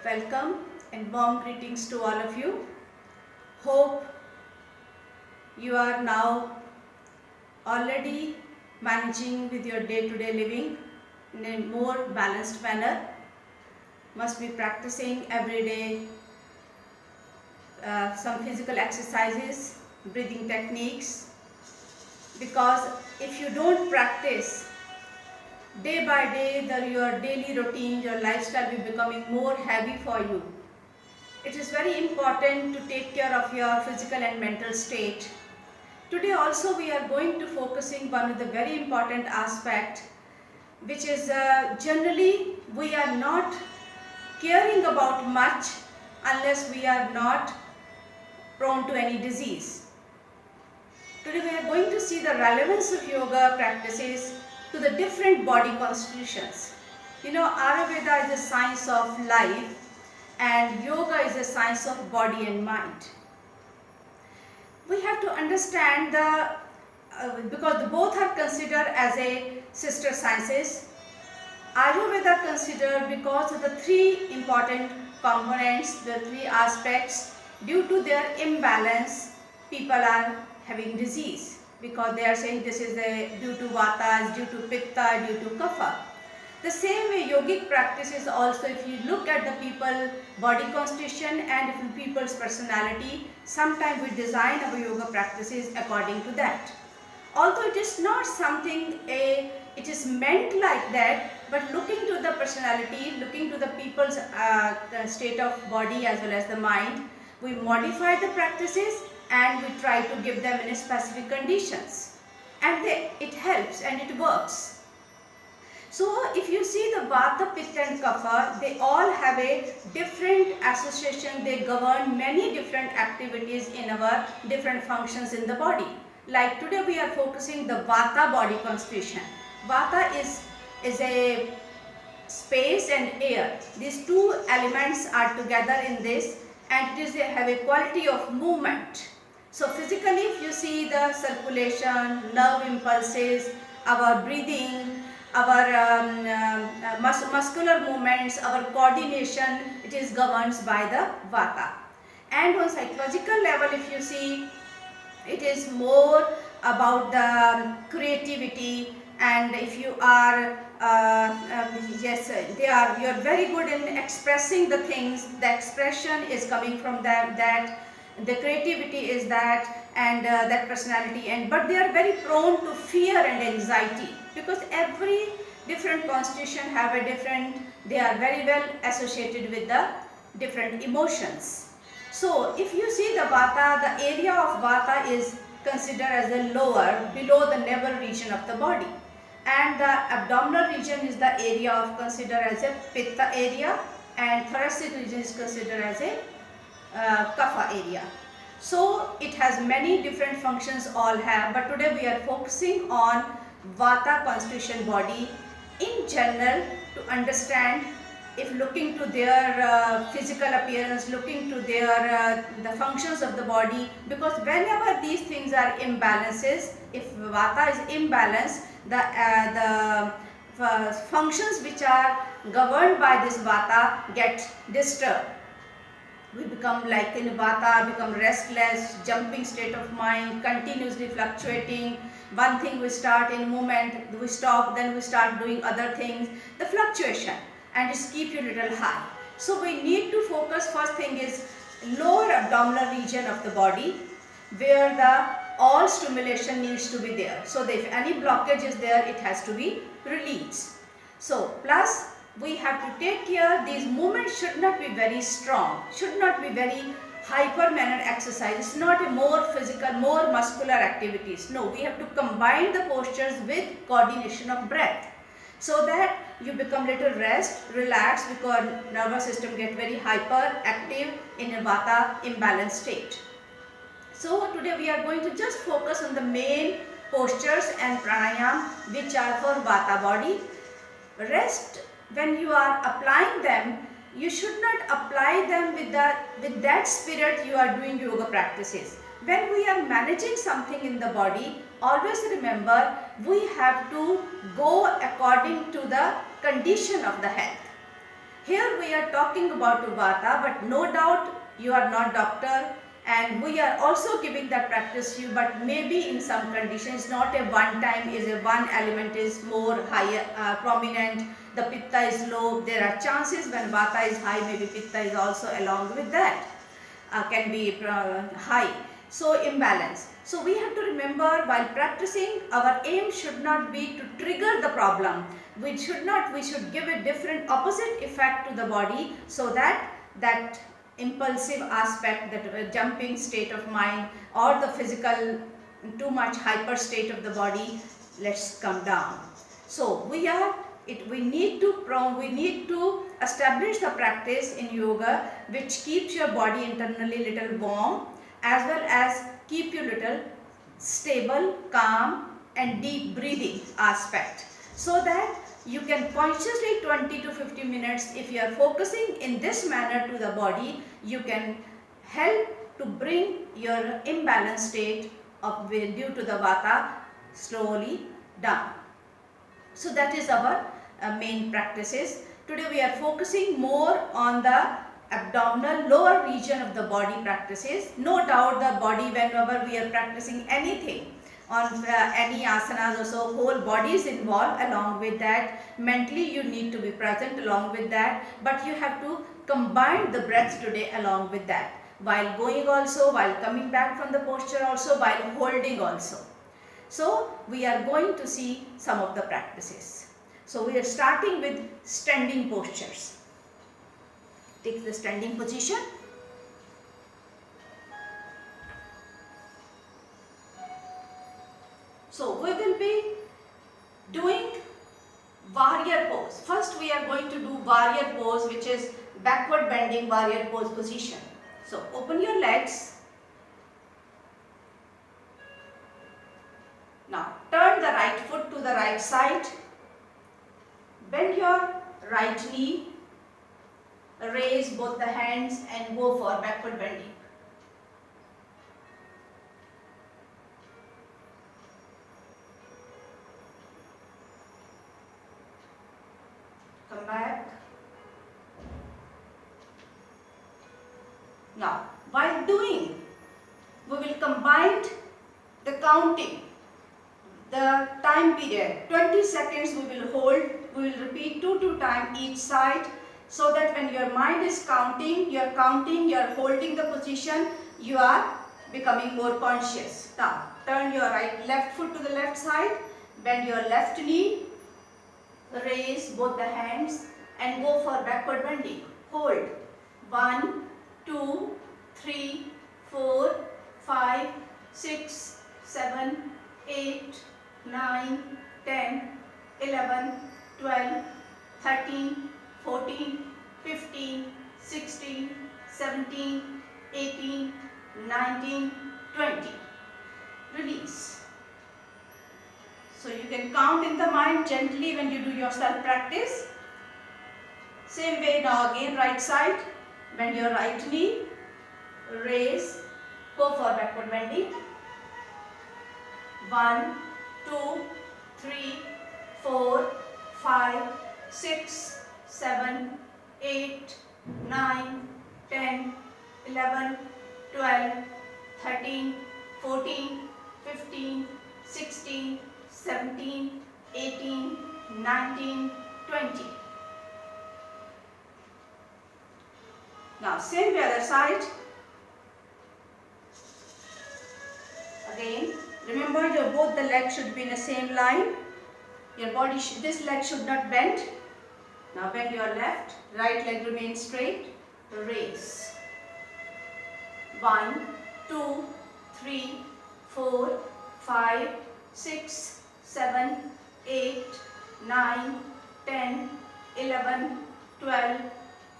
Welcome and warm greetings to all of you. Hope you are now already managing with your day-to-day living in a more balanced manner. Must be practicing every day some physical exercises, breathing techniques, because if you don't practice day by day, your daily routine, your lifestyle will be becoming more heavy for you. It is very important to take care of your physical and mental state. Today also we are going to focusing one of the very important aspect, which is generally we are not caring about much unless we are not prone to any disease. Today we are going to see the relevance of yoga practices to the different body constitutions. You know, Ayurveda is a science of life and yoga is a science of body and mind. We have to understand because both are considered as a sister sciences. Ayurveda considered because of the three important components, the three aspects. Due to their imbalance, people are having disease because they are saying this is due to vata, due to pitta, due to kapha. The same way yogic practices also, if you look at the people body constitution and people's personality, sometimes we design our yoga practices according to that. Although it is not something it is meant like that, but looking to the personality, looking to the people's state of body as well as the mind, we modify the practices and we try to give them in specific conditions, and it helps and it works. So if you see the Vata, Pitta and Kapha, they all have a different association. They govern many different activities in our different functions in the body. Like today we are focusing the Vata body constitution. Vata is a space and air. These two elements are together in this, and they have a quality of movement. So physically, if you see the circulation, nerve impulses, our breathing, our muscular movements, our coordination, it is governed by the Vata. And on psychological level, if you see, it is more about the creativity, and if you are you are very good in expressing the things, the expression is coming from them, that the creativity is that, and that personality, and but they are very prone to fear and anxiety because every different constitution have a different, they are very well associated with the different emotions. So if you see the Vata, the area of Vata is considered as the lower, below the navel region of the body, and the abdominal region is the area of considered as a Pitta area, and thoracic region is considered as a Kapha area. So it has many different functions all have, but today we are focusing on Vata constitution body in general to understand, if looking to their physical appearance, looking to their the functions of the body, because whenever these things are imbalances, if Vata is imbalanced, the functions which are governed by this Vata get disturbed. We become like in Vata, become restless, jumping state of mind, continuously fluctuating. One thing we start in movement, we stop, then we start doing other things. The fluctuation, and just keep you little high. So we need to focus, first thing is lower abdominal region of the body, where the all stimulation needs to be there. So if any blockage is there, it has to be released. So plus we have to take care, these movements should not be very strong, should not be very hyper manner exercises, not a more physical, more muscular activities. No, we have to combine the postures with coordination of breath, so that you become little rest, relax, because nervous system get very hyper active in a Vata imbalanced state. So today we are going to just focus on the main postures and pranayam which are for Vata body. Rest, when you are applying them, you should not apply them with that spirit you are doing yoga practices. When we are managing something in the body, always remember we have to go according to the condition of the health. Here we are talking about Vata, but no doubt you are not doctor, and we are also giving that practice to you, but maybe in some conditions, not a one time, is a one element is more higher, prominent, the Pitta is low. There are chances when Vata is high, maybe Pitta is also along with that, can be high. So imbalance. So we have to remember, while practicing, our aim should not be to trigger the problem. We should give a different opposite effect to the body, so that that impulsive aspect, that jumping state of mind, or the physical too much hyper state of the body, let's come down. So we need to establish the practice in yoga which keeps your body internally little warm, as well as keep you little stable, calm, and deep breathing aspect, so that you can consciously 20 to 50 minutes, if you are focusing in this manner to the body, you can help to bring your imbalanced state of due to the Vata slowly down. So that is our main practices. Today we are focusing more on the abdominal lower region of the body practices. No doubt the body, whenever we are practicing anything on any asanas also, whole body is involved. Along with that, mentally you need to be present along with that, but you have to combine the breath today along with that, while going also, while coming back from the posture also, while holding also. So we are going to see some of the practices. So we are starting with standing postures. Take the standing position. So we will be doing warrior pose. First we are going to do warrior pose, which is backward bending warrior pose position. So open your legs. Now turn the right foot to the right side. Bend your right knee. Raise both the hands and go for backward bending. Come back. Now, while doing, we will combine the counting, the time period. 20 seconds we will hold. We will repeat 2 times each side, so that when your mind is counting, you are holding the position, you are becoming more conscious. Now, turn your left foot to the left side, bend your left knee, raise both the hands and go for backward bending. Hold. 1, 2, 3, 4, 5, 6, 7, 8, 9, 10, 11, 12, 13, 14, 15, 16, 17, 18, 19, 20. Release. So you can count in the mind gently when you do your self-practice. Same way now again, right side. Bend your right knee. Raise. Go for backward bending. 1, 2, 3, 4, 5, 6, 7, 8, 9, 10, 11, 12, 13, 14, 15, 16, 17, 18, 19, 20. Now same the other side. Again, remember both the legs should be in the same line. Your body, this leg should not bend. Now bend your left, right leg remains straight. Raise. 1, 2, 3, 4, 5, 6, 7, 8, 9, 10, 11, 12,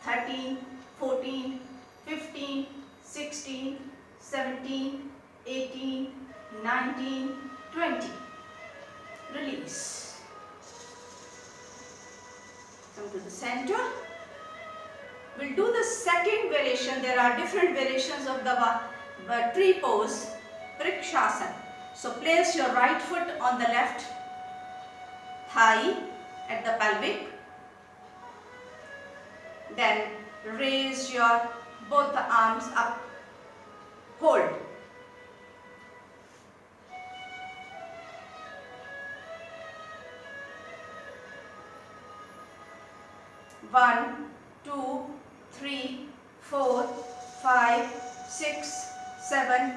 13, 14, 15, 16, 17, 18, 19, 20. Release. Come to the center. We'll do the second variation. There are different variations of the tree pose, Vrikshasana. So place your right foot on the left thigh at the pelvic. Then raise your both the arms up. Hold. One, two, three, 4, 5, 6, 7,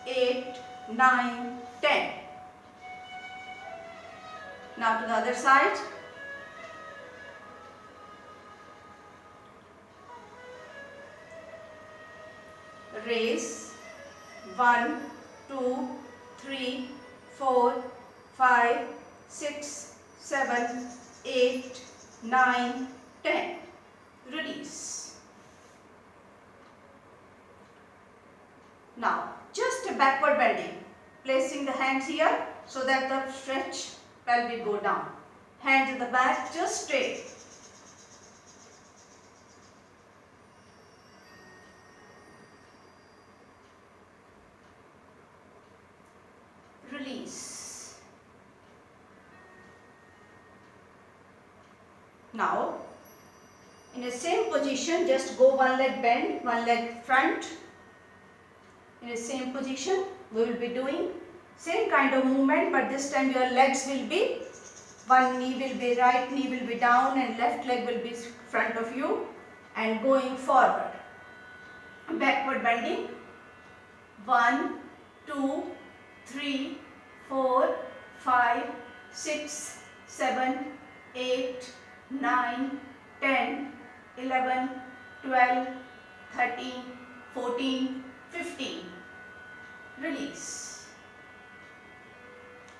8, 9, 10. Now to the other side. Raise. 1, 2, 3, 4, 5, 6, 7, 8, 9, 10. Release. Now just a backward bending, placing the hands here so that the stretch pelvic go down. Hands at the back, just straight. Release. Now in the same position, just go one leg bend, one leg front. In the same position, we will be doing same kind of movement, but this time your legs will be, one knee will be, right knee will be down and left leg will be front of you and going forward. Backward bending. 1, 2, 3, 4, 5, 6, 7, 8, 9, 10, 11, 12, 13, 14, 15. Release.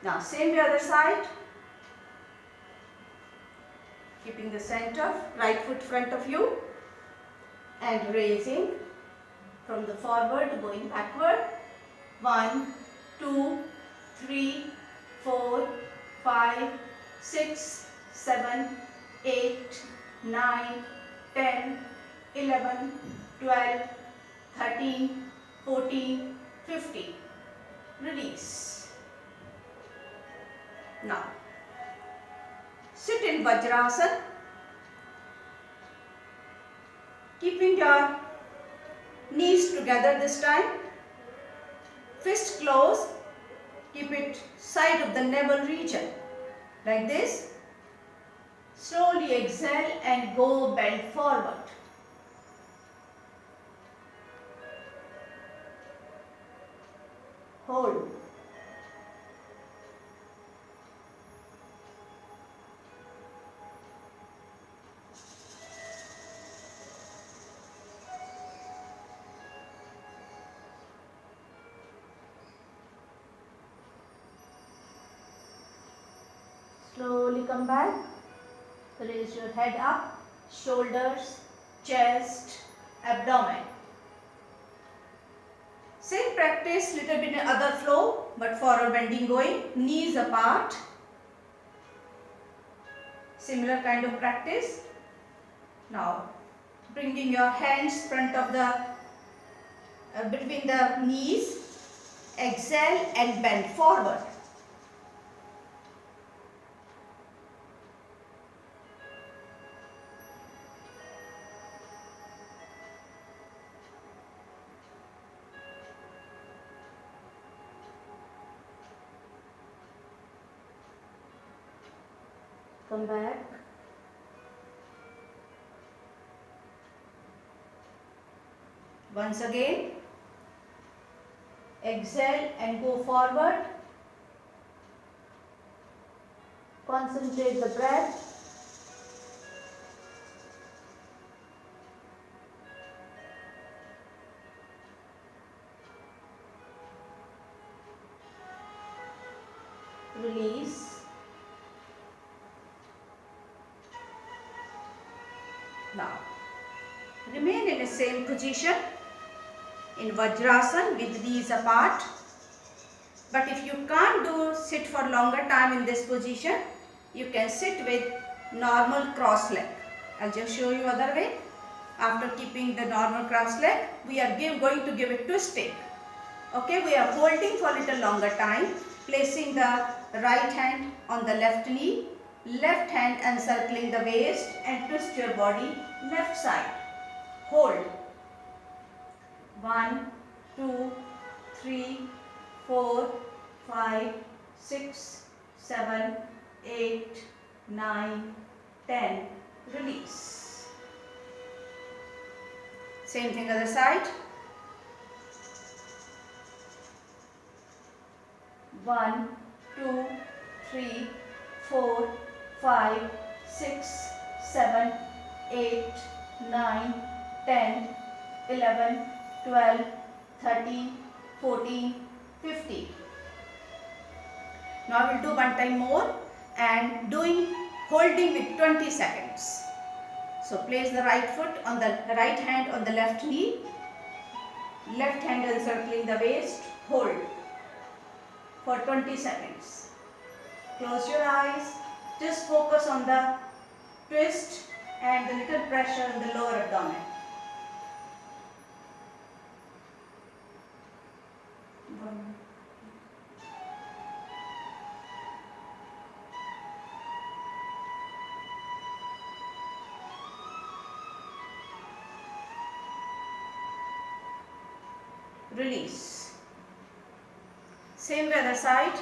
Now same the other side. Keeping the center, right foot front of you and raising from the forward going backward. 1, 2, 3, 4, 5, 6, 7, 8, 9, 10, 11, 12, 13, 14, 15. Release. Now, sit in Vajrasana, keeping your knees together this time, fist close, keep it side of the navel region, like this. Slowly exhale and go bend forward. Hold. Slowly come back. Raise your head up, shoulders, chest, abdomen. Same practice, little bit in other flow, but forward bending going, knees apart. Similar kind of practice. Now, bringing your hands front of the, between the knees, exhale and bend forward. Come back. Once again, exhale and go forward. Concentrate the breath. Release. Now, remain in the same position in Vajrasana with knees apart. But if you can't do sit for longer time in this position, you can sit with normal cross leg. I'll just show you other way. After keeping the normal cross leg, we are going to give a twisting. Okay, we are holding for a little longer time, placing the right hand on the left knee, left hand encircling the waist and twist your body left side. Hold. 1, 2, 3, 4, 5, 6, 7, 8, 9, 10. Release. Same thing other side. 1, 2, 3, 4, 5, 6, 7, 8, 9, 10, 11, 12, 13, 14, 15. Now I will do one time more and holding with 20 seconds. So place the right foot on the right hand on the left knee, left hand encircling the waist, hold for 20 seconds. Close your eyes, just focus on the twist and the little pressure in the lower abdomen. Release. Same way other side.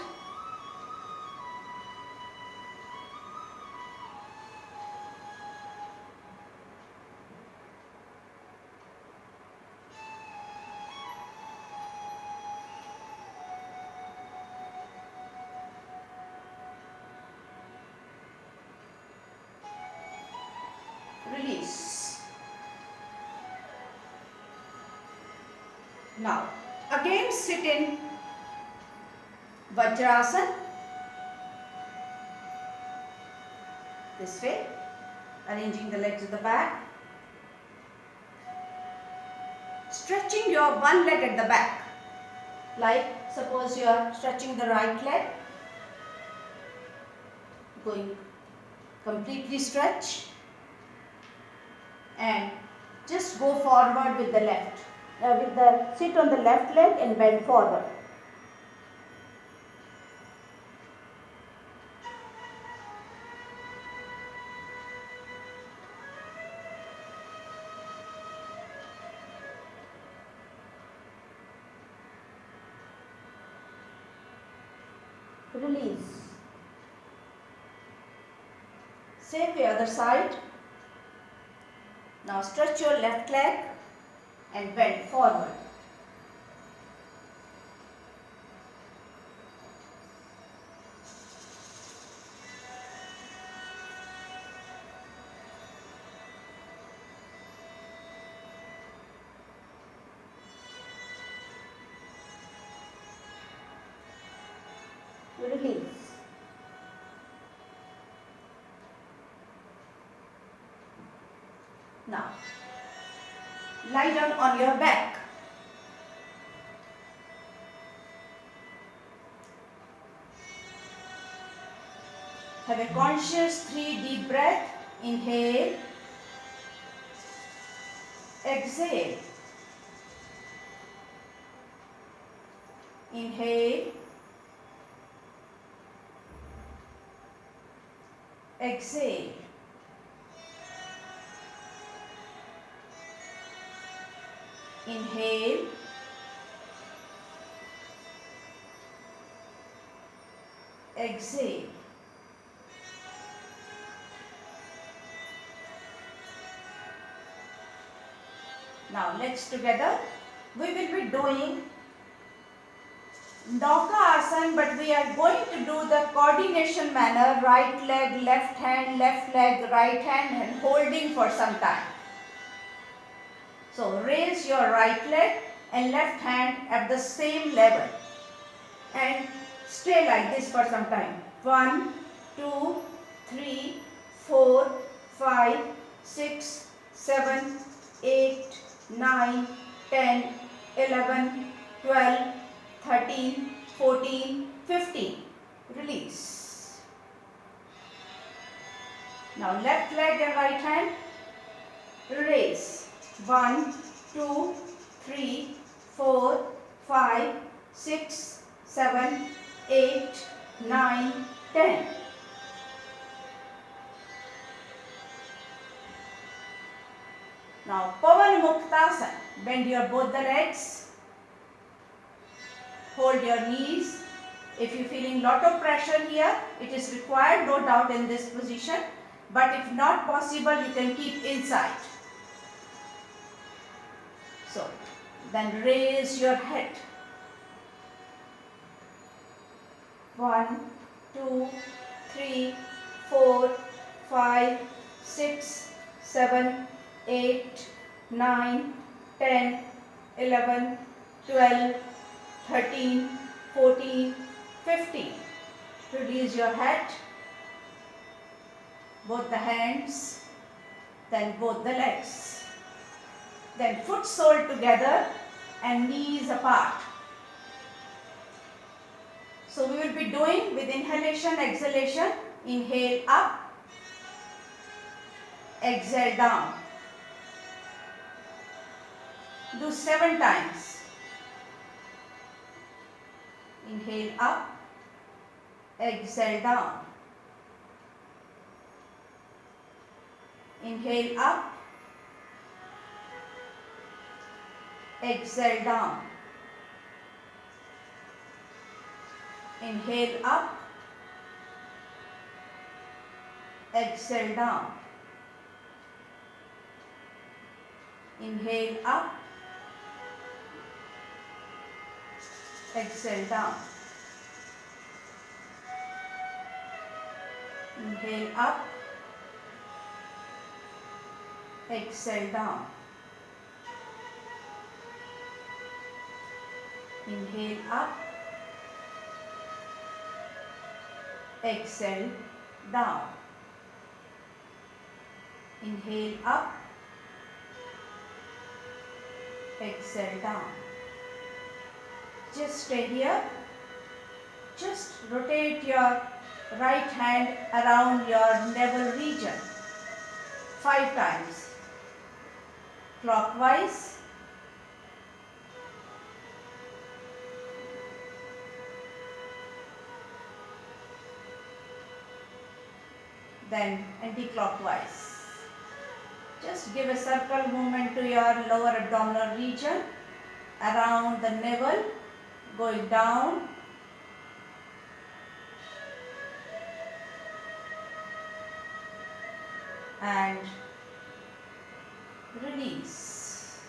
Release. Now again sit in Vajrasana. This way, arranging the legs at the back. Stretching your one leg at the back. Like suppose you are stretching the right leg. Going completely stretch. And just go forward with the left. Sit on the left leg and bend forward. Release. Same way other side. Now stretch your left leg and bend forward. Release. Now, lie down on your back. Have a conscious 3 deep breath. Inhale. Exhale. Inhale. Exhale. Inhale. Exhale. Now legs together. We will be doing Nauka Asana, but we are going to do the coordination manner, right leg, left leg, right hand, and holding for some time. So raise your right leg and left hand at the same level and stay like this for some time. 1, 2, 3, 4, 5, 6, 7, 8, 9, 10, 11, 12, 13, 14, 15. Release. Now left leg and right hand. Raise. 1, 2, 3, 4, 5, 6, 7, 8, 9, 10. Now Pavan Muktasana. Bend your both the legs. Hold your knees. If you are feeling lot of pressure here, it is required, no doubt, in this position. But if not possible, you can keep inside. So, then raise your head. 1, 2, 3, 4, 5, 6, 7, 8, 9, 10, 11, 12, 13, 14, 15. Release your head, both the hands, then both the legs. Then foot sole together and knees apart. So we will be doing with inhalation, exhalation. Inhale up, exhale down. Do 7 times. Inhale up, exhale down. Inhale up, exhale down. Inhale up, exhale down. Inhale up, exhale down. Inhale up, exhale down. Inhale up, exhale down. Inhale up, exhale down. Just stay here. Just rotate your right hand around your navel region 5 times. Clockwise. Then anti-clockwise. Just give a circle movement to your lower abdominal region around the navel, going down and release.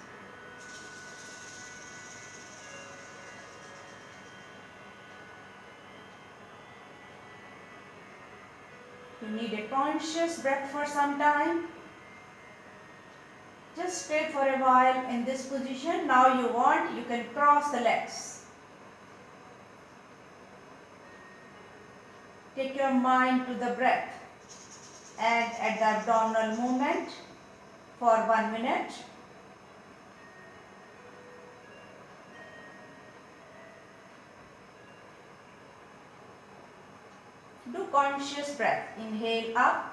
You need a conscious breath for some time. Just stay for a while in this position. Now you can cross the legs. Take your mind to the breath and at the abdominal movement for 1 minute. Do conscious breath. Inhale up,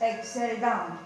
exhale down.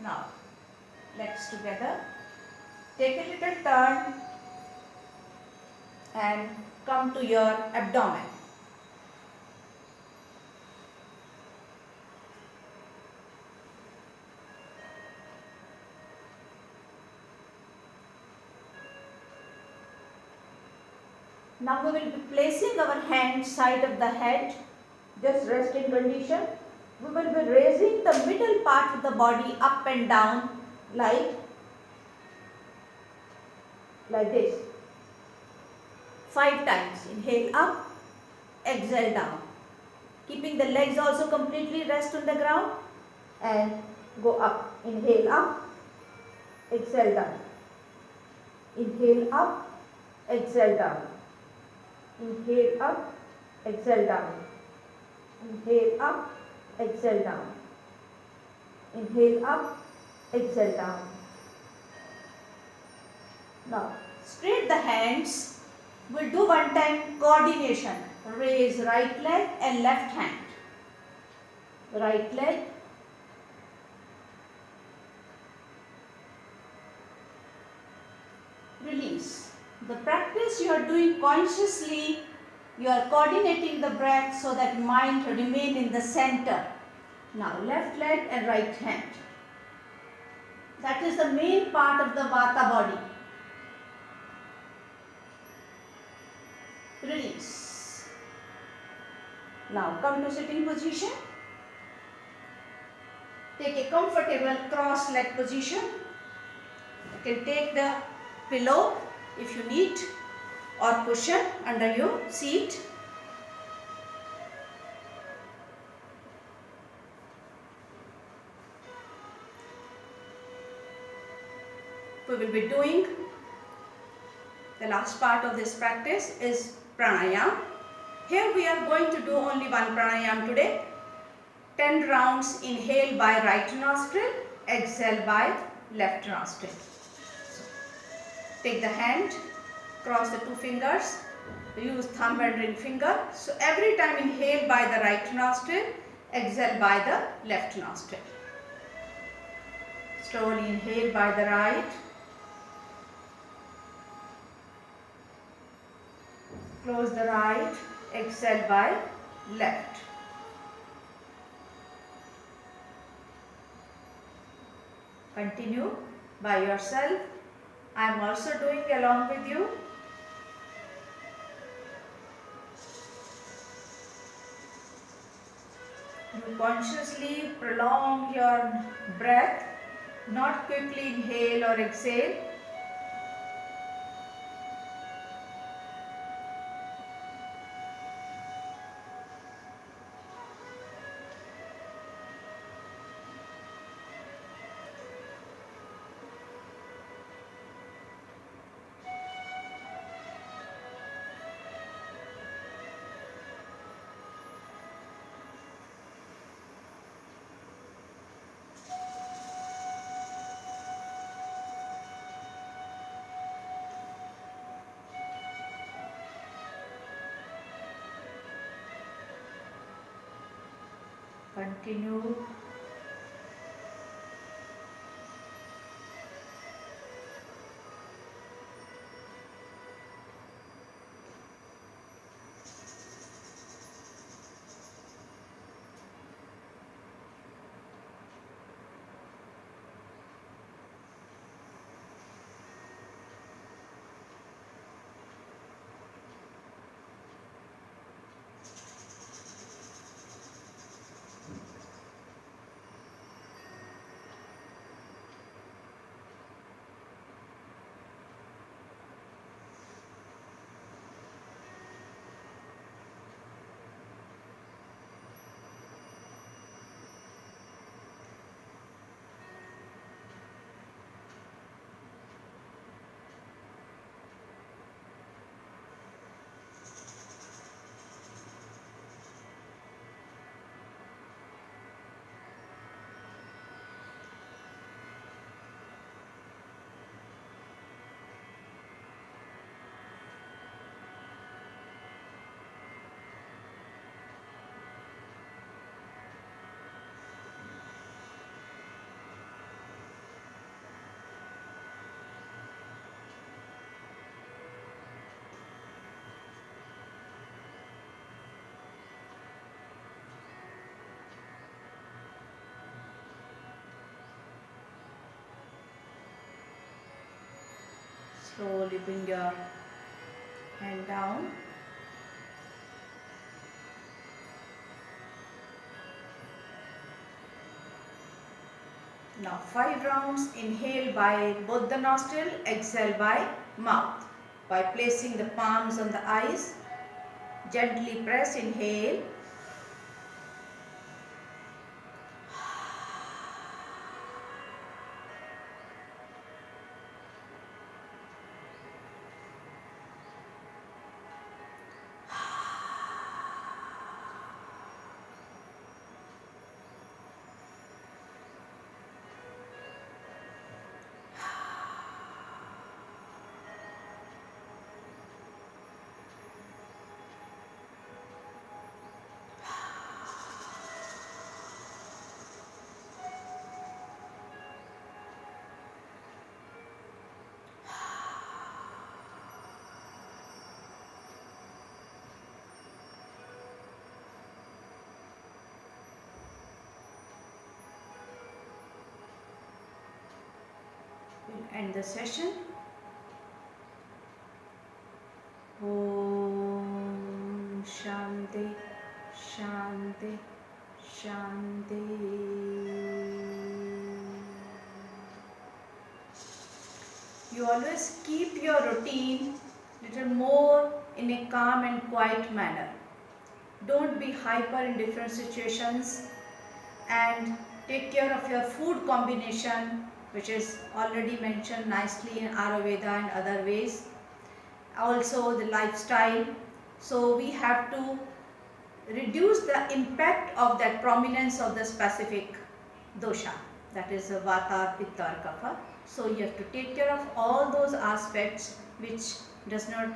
Now, legs together. Take a little turn and come to your abdomen. Now we will be placing our hand side of the head, just resting condition. We will be raising the middle part of the body up and down like this. 5 times. Inhale up, exhale down. Keeping the legs also completely rest on the ground and go up. Inhale up, exhale down. Inhale up, exhale down. Inhale up, exhale down. Inhale up, exhale down. Inhale up, exhale down. Now, straight the hands. We'll do one time coordination. Raise right leg and left hand. Right leg. Release. The practice you are doing consciously, you are coordinating the breath so that mind remain in the center. Now left leg and right hand. That is the main part of the Vata body. Release. Now come to sitting position. Take a comfortable cross leg position. You can take the pillow if you need or cushion under your seat. We will be doing the last part of this practice is pranayam. Here we are going to do only one pranayam today. 10 rounds. Inhale by right nostril, exhale by left nostril. Take the hand, cross the two fingers, use thumb and ring finger. So every time inhale by the right nostril, exhale by the left nostril. Slowly inhale by the right, close the right, exhale by left. Continue by yourself. I am also doing along with you. You consciously prolong your breath, not quickly inhale or exhale. Continue. Slowly bring your hand down. Now 5 rounds. Inhale by both the nostril, exhale by mouth. By placing the palms on the eyes, gently press. Inhale, end the session. Om Shanti Shanti Shanti. You always keep your routine little more in a calm and quiet manner. Don't be hyper in different situations, and take care of your food combination, which is already mentioned nicely in Ayurveda and other ways. Also the lifestyle. So we have to reduce the impact of that prominence of the specific dosha, that is Vata, Pitta or Kapha. So you have to take care of all those aspects which does not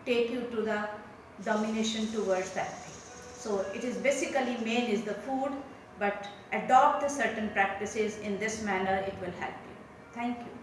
take you to the domination towards that thing. So it is basically main is the food, but adopt the certain practices in this manner, it will help you. Thank you.